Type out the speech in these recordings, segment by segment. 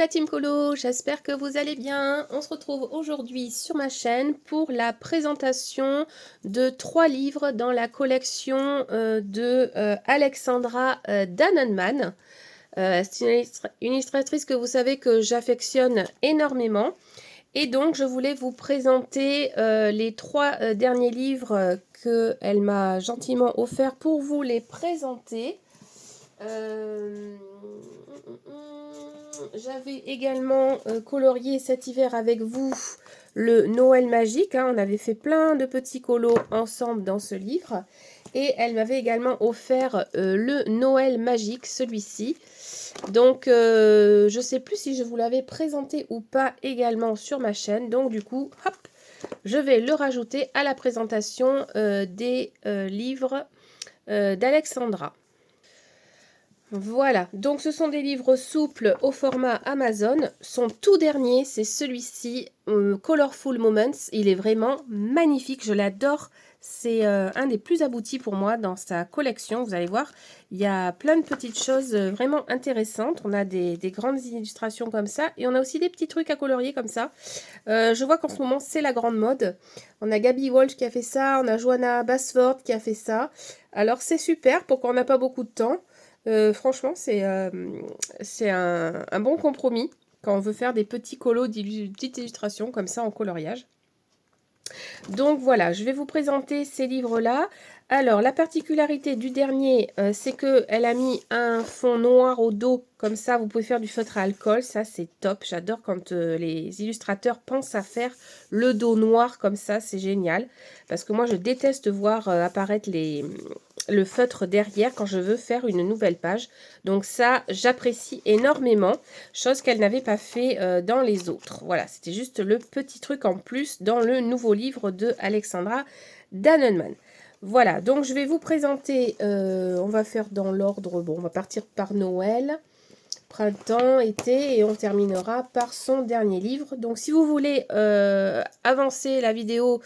la team Colo, j'espère que vous allez bien. On se retrouve aujourd'hui sur ma chaîne pour la présentation de 3 livres dans la collection de Alexandra Dannenmann. C'est une illustratrice que vous savez que j'affectionne énormément. Et donc, je voulais vous présenter les 3 derniers livres qu'elle m'a gentiment offerts pour vous les présenter. J'avais également colorié cet hiver avec vous le Noël magique. On avait fait plein de petits colos ensemble dans ce livre. Et elle m'avait également offert le Noël magique, celui-ci. Donc, je ne sais plus si je vous l'avais présenté ou pas également sur ma chaîne. Donc, du coup, hop, je vais le rajouter à la présentation des livres d'Alexandra. Voilà, donc ce sont des livres souples au format Amazon. Son tout dernier, c'est celui-ci, Colorful Moments. Il est vraiment magnifique, je l'adore. C'est un des plus aboutis pour moi dans sa collection. Vous allez voir, il y a plein de petites choses vraiment intéressantes. On a des grandes illustrations comme ça et on a aussi des petits trucs à colorier comme ça. Je vois qu'en ce moment, c'est la grande mode. On a Gaby Walsh qui a fait ça, on a Joanna Basford qui a fait ça. Alors c'est super pour quand on n'a pas beaucoup de temps. Franchement, c'est un bon compromis quand on veut faire des petits colos, petites illustrations comme ça en coloriage. Donc voilà, je vais vous présenter ces livres-là. Alors, la particularité du dernier, c'est qu'elle a mis un fond noir au dos. Comme ça, vous pouvez faire du feutre à alcool. Ça, c'est top. J'adore quand les illustrateurs pensent à faire le dos noir comme ça. C'est génial. Parce que moi, je déteste voir apparaître le feutre derrière quand je veux faire une nouvelle page. Donc ça, j'apprécie énormément. Chose qu'elle n'avait pas fait dans les autres. Voilà, c'était juste le petit truc en plus dans le nouveau livre de Alexandra Dannenmann. Voilà, donc je vais vous présenter, on va faire dans l'ordre, bon, on va partir par Noël, printemps, été, et on terminera par son dernier livre. Donc si vous voulez avancer la vidéo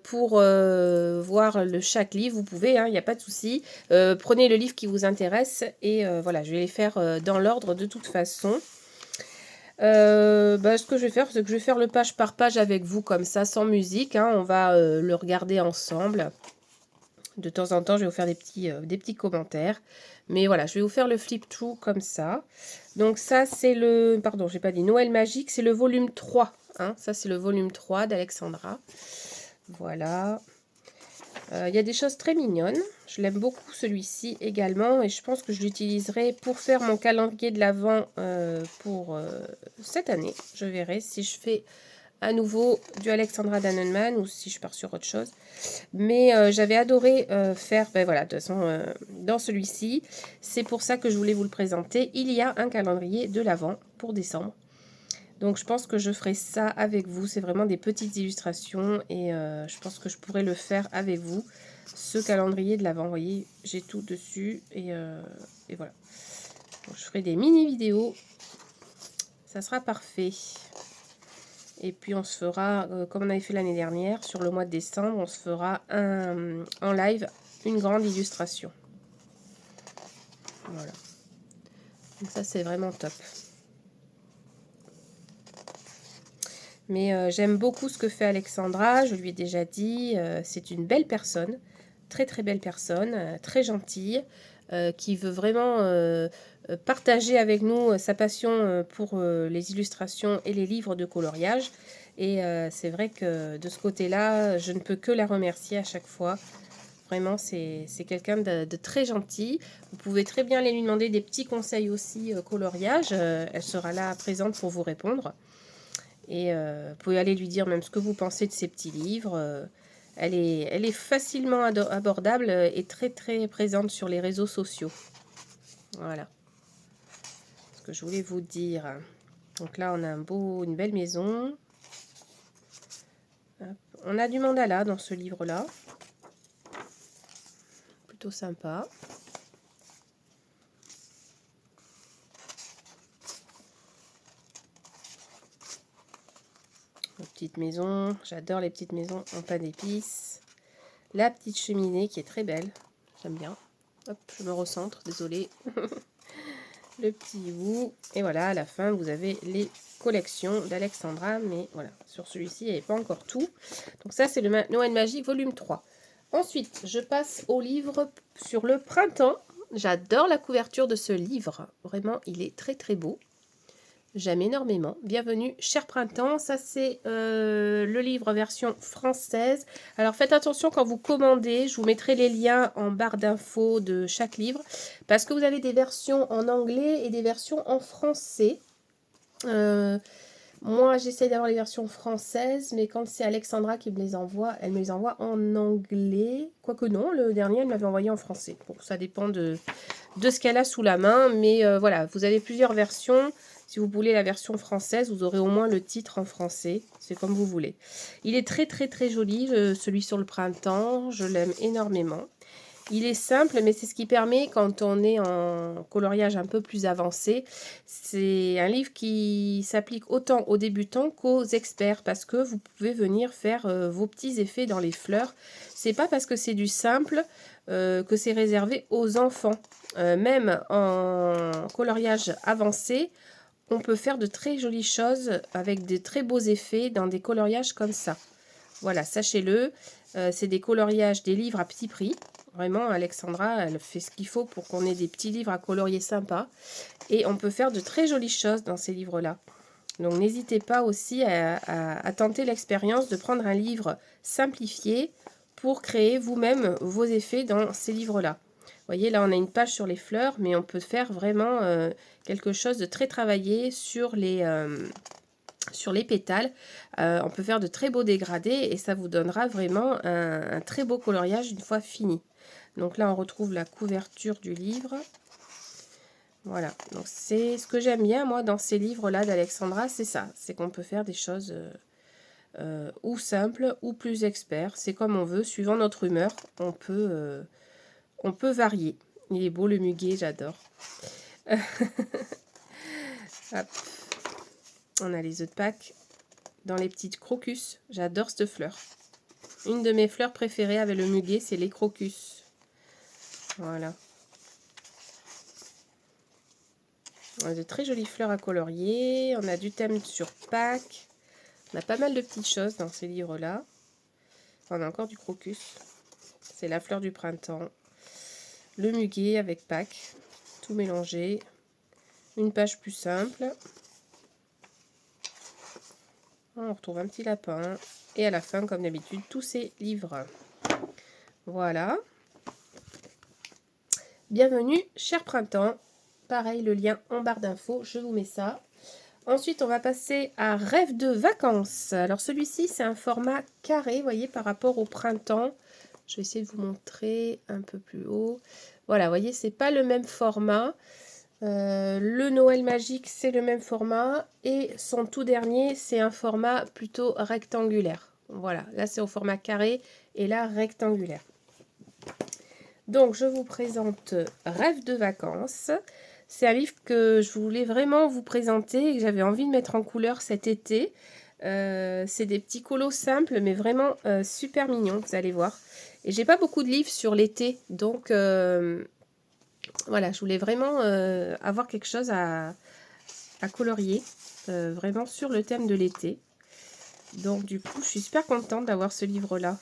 pour voir chaque livre, vous pouvez, il n'y a pas de souci. Prenez le livre qui vous intéresse, et voilà, je vais les faire dans l'ordre de toute façon. Ce que je vais faire, c'est que je vais faire le page par page avec vous, comme ça, sans musique. On va le regarder ensemble. De temps en temps, je vais vous faire des petits commentaires. Mais voilà, je vais vous faire le flip-through comme ça. Donc ça, c'est le... Pardon, j'ai pas dit Noël magique. C'est le volume 3. Ça, c'est le volume 3 d'Alexandra. Voilà. Il y a des choses très mignonnes. Je l'aime beaucoup celui-ci également. Et je pense que je l'utiliserai pour faire mon calendrier de l'Avent pour cette année. Je verrai si je fais à nouveau du Alexandra Dannenmann ou si je pars sur autre chose. Mais j'avais adoré faire, voilà, de toute façon, dans celui-ci. C'est pour ça que je voulais vous le présenter. Il y a un calendrier de l'Avent pour décembre. Donc je pense que je ferai ça avec vous. C'est vraiment des petites illustrations et je pense que je pourrais le faire avec vous. Ce calendrier de l'Avent, vous voyez, j'ai tout dessus et voilà. Donc, je ferai des mini vidéos. Ça sera parfait. Et puis on se fera, comme on avait fait l'année dernière, sur le mois de décembre, on se fera en live une grande illustration. Voilà. Donc ça c'est vraiment top. Mais j'aime beaucoup ce que fait Alexandra, je lui ai déjà dit, c'est une belle personne, très très belle personne, très gentille, qui veut vraiment partager avec nous sa passion pour les illustrations et les livres de coloriage. Et c'est vrai que de ce côté-là, je ne peux que la remercier à chaque fois. Vraiment, c'est quelqu'un de très gentil. Vous pouvez très bien aller lui demander des petits conseils aussi coloriage. Elle sera là présente pour vous répondre. Et vous pouvez aller lui dire même ce que vous pensez de ces petits livres. Elle est facilement abordable et très très présente sur les réseaux sociaux. Voilà ce que je voulais vous dire. Donc là, on a une belle maison. Hop. On a du mandala dans ce livre-là. Plutôt sympa. Une petite maison. J'adore les petites maisons en pain d'épices. La petite cheminée qui est très belle. J'aime bien. Hop, je me recentre, désolée. le petit hibou. Et voilà, à la fin, vous avez les collections d'Alexandra. Mais voilà, sur celui-ci, il n'y avait pas encore tout. Donc ça, c'est le Noël Magique volume 3. Ensuite, je passe au livre sur le printemps. J'adore la couverture de ce livre. Vraiment, il est très très beau. J'aime énormément. Bienvenue, cher printemps. Ça, c'est le livre version française. Alors, faites attention quand vous commandez. Je vous mettrai les liens en barre d'infos de chaque livre. Parce que vous avez des versions en anglais et des versions en français. Moi, j'essaie d'avoir les versions françaises. Mais quand c'est Alexandra qui me les envoie, elle me les envoie en anglais. Quoique non, le dernier, elle m'avait envoyé en français. Bon, ça dépend de ce qu'elle a sous la main. Mais voilà, vous avez plusieurs versions. Si vous voulez la version française, vous aurez au moins le titre en français. C'est comme vous voulez. Il est très très très joli, celui sur le printemps. Je l'aime énormément. Il est simple, mais c'est ce qui permet, quand on est en coloriage un peu plus avancé, c'est un livre qui s'applique autant aux débutants qu'aux experts, parce que vous pouvez venir faire vos petits effets dans les fleurs. C'est pas parce que c'est du simple que c'est réservé aux enfants. Même en coloriage avancé, on peut faire de très jolies choses avec de très beaux effets dans des coloriages comme ça. Voilà, sachez-le, c'est des coloriages, des livres à petit prix. Vraiment, Alexandra, elle fait ce qu'il faut pour qu'on ait des petits livres à colorier sympas. Et on peut faire de très jolies choses dans ces livres-là. Donc n'hésitez pas aussi à tenter l'expérience de prendre un livre simplifié pour créer vous-même vos effets dans ces livres-là. Vous voyez, là, on a une page sur les fleurs, mais on peut faire vraiment quelque chose de très travaillé sur les pétales. On peut faire de très beaux dégradés et ça vous donnera vraiment un très beau coloriage une fois fini. Donc là, on retrouve la couverture du livre. Voilà, donc c'est ce que j'aime bien, moi, dans ces livres-là d'Alexandra, c'est ça. C'est qu'on peut faire des choses ou simples ou plus experts. C'est comme on veut, suivant notre humeur, on peut varier. Il est beau, le muguet, j'adore. Hop. On a les œufs de Pâques dans les petites crocus. J'adore cette fleur. Une de mes fleurs préférées avec le muguet, c'est les crocus. Voilà. On a de très jolies fleurs à colorier. On a du thème sur Pâques. On a pas mal de petites choses dans ces livres-là. On a encore du crocus. C'est la fleur du printemps. Le muguet avec Pâques. Tout mélangé. Une page plus simple. On retrouve un petit lapin. Et à la fin, comme d'habitude, tous ces livres. Voilà. Bienvenue, cher printemps. Pareil, le lien en barre d'infos, je vous mets ça. Ensuite, on va passer à Rêve de vacances. Alors, celui-ci, c'est un format carré, vous voyez, par rapport au printemps. Je vais essayer de vous montrer un peu plus haut. Voilà, vous voyez, c'est pas le même format. Le Noël magique, c'est le même format. Et son tout dernier, c'est un format plutôt rectangulaire. Voilà, là, c'est au format carré et là, rectangulaire. Donc, je vous présente Rêve de vacances. C'est un livre que je voulais vraiment vous présenter et que j'avais envie de mettre en couleur cet été. C'est des petits colos simples, mais vraiment super mignons, vous allez voir. Et j'ai pas beaucoup de livres sur l'été, donc voilà, je voulais vraiment avoir quelque chose à colorier, vraiment sur le thème de l'été. Donc du coup, je suis super contente d'avoir ce livre-là.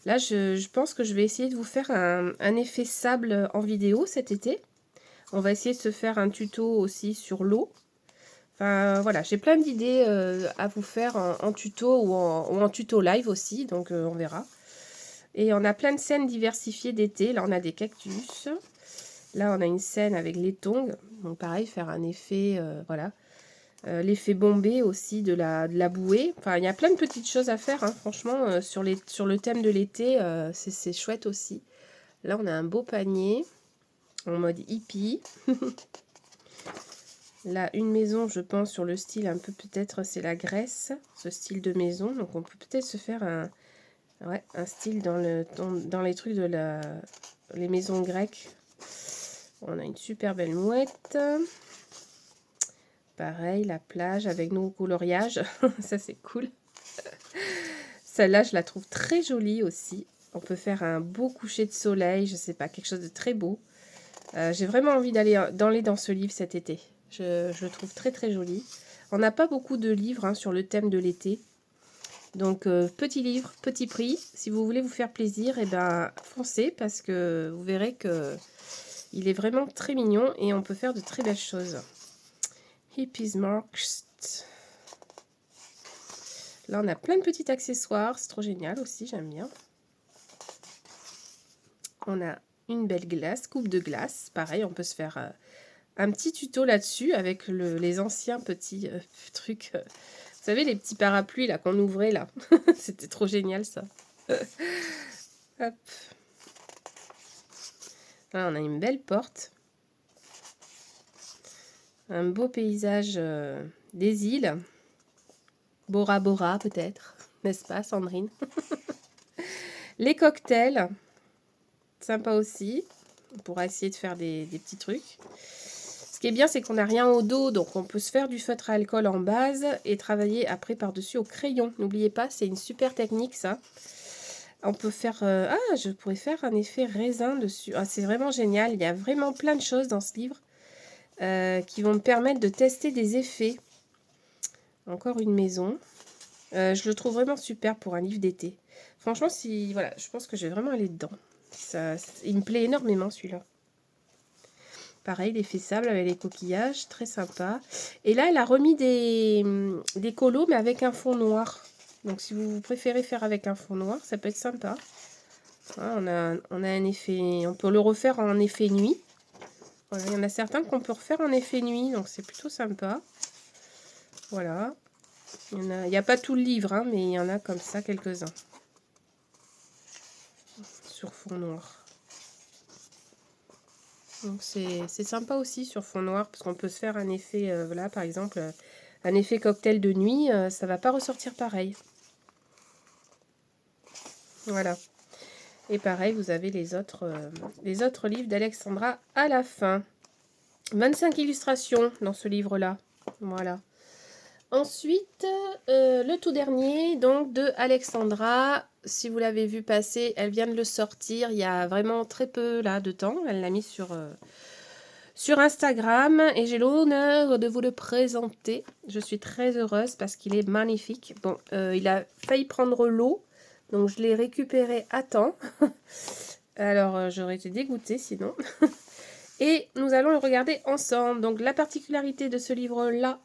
Là, je pense que je vais essayer de vous faire un effet sable en vidéo cet été. On va essayer de se faire un tuto aussi sur l'eau. Enfin, voilà, j'ai plein d'idées à vous faire en tuto ou en tuto live aussi, donc on verra. Et on a plein de scènes diversifiées d'été. Là, on a des cactus. Là, on a une scène avec les tongs. Donc pareil, faire un effet, voilà. L'effet bombé aussi de la bouée. Enfin, il y a plein de petites choses à faire, hein, franchement, sur le thème de l'été, c'est chouette aussi. Là, on a un beau panier en mode hippie. Là, une maison, je pense, sur le style un peu, peut-être, c'est la Grèce, ce style de maison. Donc, on peut peut-être se faire un style dans les trucs de les maisons grecques. On a une super belle mouette. Pareil, la plage avec nos coloriages. Ça, c'est cool. Celle-là, je la trouve très jolie aussi. On peut faire un beau coucher de soleil, je sais pas, quelque chose de très beau. J'ai vraiment envie d'aller dans ce livre cet été. Je le trouve très très joli. On n'a pas beaucoup de livres hein, sur le thème de l'été. Donc, petit livre, petit prix. Si vous voulez vous faire plaisir, et ben, foncez parce que vous verrez que il est vraiment très mignon et on peut faire de très belles choses. Hippies Marks. Là, on a plein de petits accessoires. C'est trop génial aussi, j'aime bien. On a une belle glace, coupe de glace. Pareil, on peut se faire un petit tuto là-dessus avec les anciens petits trucs. Vous savez, les petits parapluies là qu'on ouvrait là. C'était trop génial ça. Hop. Là, on a une belle porte. Un beau paysage des îles. Bora Bora peut-être. N'est-ce pas Sandrine? Les cocktails. Sympa aussi. On pourra essayer de faire des petits trucs. Ce qui est bien, c'est qu'on n'a rien au dos, donc on peut se faire du feutre à alcool en base et travailler après par-dessus au crayon. N'oubliez pas, c'est une super technique, ça. On peut faire... ah, je pourrais faire un effet raisin dessus. Ah, c'est vraiment génial. Il y a vraiment plein de choses dans ce livre qui vont me permettre de tester des effets. Encore une maison. Je le trouve vraiment super pour un livre d'été. Franchement, si voilà, je pense que je vais vraiment aller dedans. Ça, il me plaît énormément, celui-là. Pareil, l'effet sable avec les coquillages, très sympa. Et là, elle a remis des colos, mais avec un fond noir. Donc, si vous préférez faire avec un fond noir, ça peut être sympa. Hein, on a un effet... On peut le refaire en effet nuit. Voilà, il y en a certains qu'on peut refaire en effet nuit, donc c'est plutôt sympa. Voilà. Il n'y a pas tout le livre, hein, mais il y en a comme ça quelques-uns. Sur fond noir. Donc c'est sympa aussi sur fond noir parce qu'on peut se faire un effet, voilà par exemple, un effet cocktail de nuit, ça va pas ressortir pareil. Voilà. Et pareil, vous avez les autres livres d'Alexandra à la fin. 25 illustrations dans ce livre-là. Voilà. Ensuite, le tout dernier, donc de Alexandra. Si vous l'avez vu passer, elle vient de le sortir il y a vraiment très peu là de temps. Elle l'a mis sur Instagram et j'ai l'honneur de vous le présenter. Je suis très heureuse parce qu'il est magnifique. Bon, il a failli prendre l'eau, donc je l'ai récupéré à temps. Alors, j'aurais été dégoûtée sinon. Et nous allons le regarder ensemble. Donc, la particularité de ce livre-là,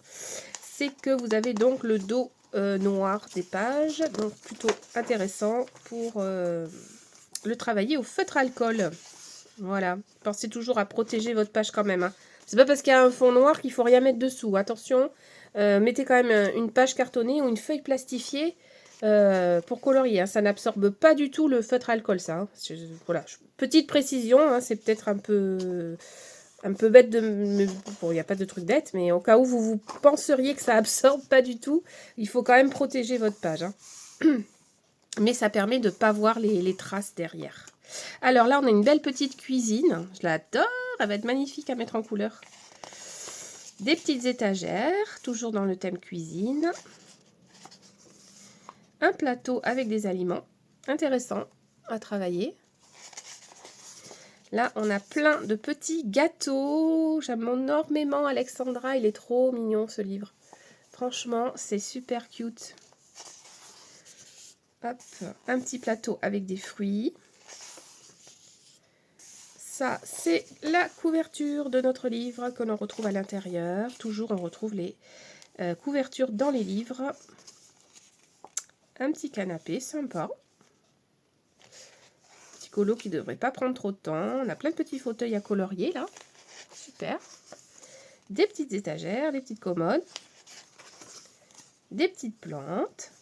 c'est que vous avez donc le dos noir des pages. Donc, plutôt intéressant pour le travailler au feutre alcool. Voilà, pensez toujours à protéger votre page quand même. Hein. C'est pas parce qu'il y a un fond noir qu'il faut rien mettre dessous. Attention, mettez quand même une page cartonnée ou une feuille plastifiée pour colorier. Hein. Ça n'absorbe pas du tout le feutre alcool, ça. Hein. Voilà, petite précision, hein, c'est peut-être un peu bête de... Bon, il n'y a pas de truc bête, mais au cas où vous penseriez que ça absorbe pas du tout, il faut quand même protéger votre page. Hein. Mais ça permet de ne pas voir les traces derrière. Alors là, on a une belle petite cuisine. Je l'adore. Elle va être magnifique à mettre en couleur. Des petites étagères, toujours dans le thème cuisine. Un plateau avec des aliments. Intéressant à travailler. Là, on a plein de petits gâteaux. J'aime énormément Alexandra. Il est trop mignon, ce livre. Franchement, c'est super cute. Hop, un petit plateau avec des fruits. Ça, c'est la couverture de notre livre que l'on retrouve à l'intérieur. Toujours, on retrouve les couvertures dans les livres. Un petit canapé sympa. Petit colo qui ne devrait pas prendre trop de temps. On a plein de petits fauteuils à colorier, là. Super. Des petites étagères, des petites commodes. Des petites plantes.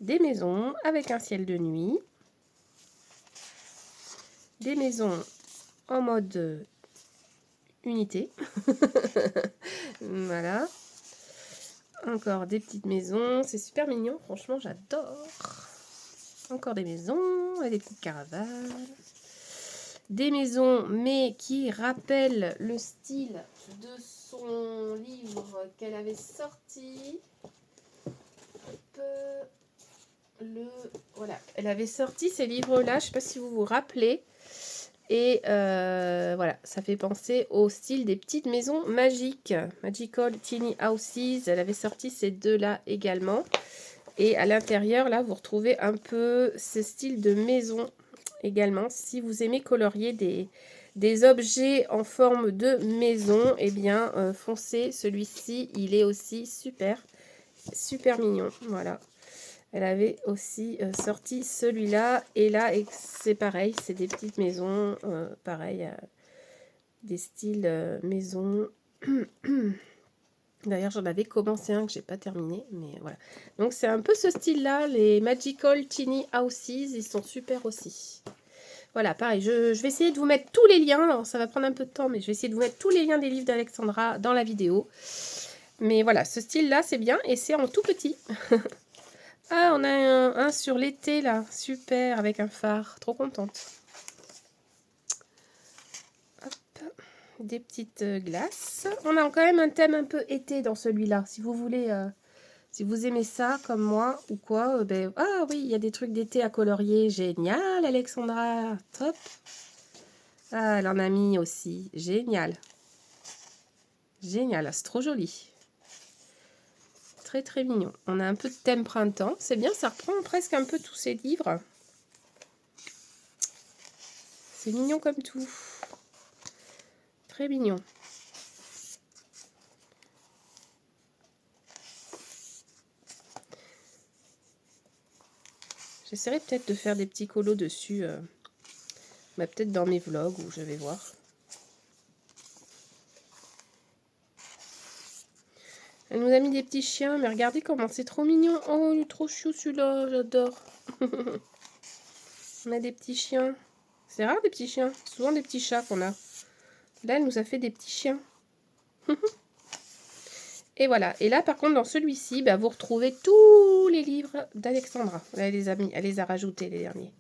Des maisons avec un ciel de nuit. Des maisons en mode unité. Voilà. Encore des petites maisons. C'est super mignon. Franchement, j'adore. Encore des maisons et des petites caravanes. Des maisons, mais qui rappellent le style de son livre qu'elle avait sorti. Voilà, elle avait sorti ces livres-là. Je ne sais pas si vous vous rappelez. Et voilà, ça fait penser au style des petites maisons magiques. Magical Tiny Houses, elle avait sorti ces deux-là également. Et à l'intérieur, là, vous retrouvez un peu ce style de maison également. Si vous aimez colorier des objets en forme de maison, eh bien, foncez. Celui-ci, il est aussi super, super mignon. Voilà. Elle avait aussi sorti celui-là. Et là, c'est pareil, c'est des petites maisons. Pareil, des styles maison. D'ailleurs, j'en avais commencé un que j'ai pas terminé, mais voilà. Donc, c'est un peu ce style-là, les Magical Tiny Houses, ils sont super aussi. Voilà, pareil, je vais essayer de vous mettre tous les liens. Alors, ça va prendre un peu de temps, mais je vais essayer de vous mettre tous les liens des livres d'Alexandra dans la vidéo. Mais voilà, ce style-là, c'est bien et c'est en tout petit. Ah, on a un sur l'été, là. Super, avec un phare. Trop contente. Hop. Des petites glaces. On a quand même un thème un peu été dans celui-là. Si vous voulez, si vous aimez ça comme moi ou quoi, ben, ah oui, il y a des trucs d'été à colorier. Génial, Alexandra. Top. Ah, elle en a mis aussi. Génial. Génial, c'est trop joli. Très très mignon. On a un peu de thème printemps. C'est bien, ça reprend presque un peu tous ces livres. C'est mignon comme tout. Très mignon. J'essaierai peut-être de faire des petits colos dessus. Bah, peut-être dans mes vlogs où je vais voir. Elle nous a mis des petits chiens, mais regardez comment c'est trop mignon. Oh, il est trop chou celui-là, j'adore. On a des petits chiens. C'est rare des petits chiens, souvent des petits chats qu'on a. Là, elle nous a fait des petits chiens. Et voilà. Et là, par contre, dans celui-ci, bah, vous retrouvez tous les livres d'Alexandra. Elle les a mis, elle les a rajoutés les derniers.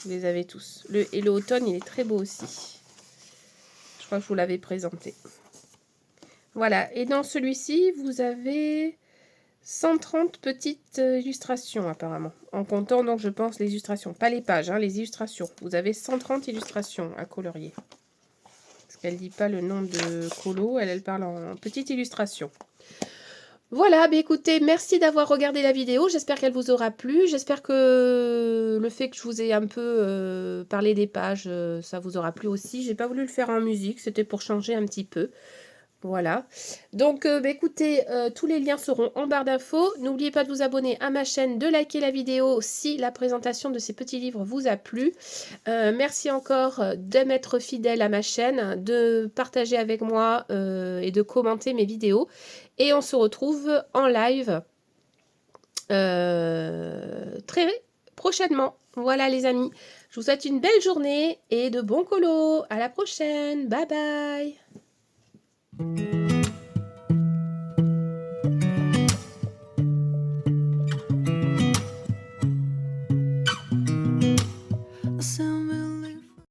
Vous les avez tous. Et le automne, il est très beau aussi. Je crois que je vous l'avais présenté. Voilà. Et dans celui-ci, vous avez 130 petites illustrations apparemment. En comptant donc, je pense, les illustrations. Pas les pages, hein, les illustrations. Vous avez 130 illustrations à colorier. Parce qu'elle ne dit pas le nom de colo, elle parle en petites illustrations. Voilà, bah écoutez, merci d'avoir regardé la vidéo, j'espère qu'elle vous aura plu, j'espère que le fait que je vous ai un peu parlé des pages, ça vous aura plu aussi. J'ai pas voulu le faire en musique, c'était pour changer un petit peu. Voilà, donc bah écoutez, tous les liens seront en barre d'infos. N'oubliez pas de vous abonner à ma chaîne, de liker la vidéo si la présentation de ces petits livres vous a plu. Merci encore de m'être fidèle à ma chaîne, de partager avec moi et de commenter mes vidéos. Et on se retrouve en live très prochainement. Voilà les amis, je vous souhaite une belle journée et de bons colos. À la prochaine, bye bye.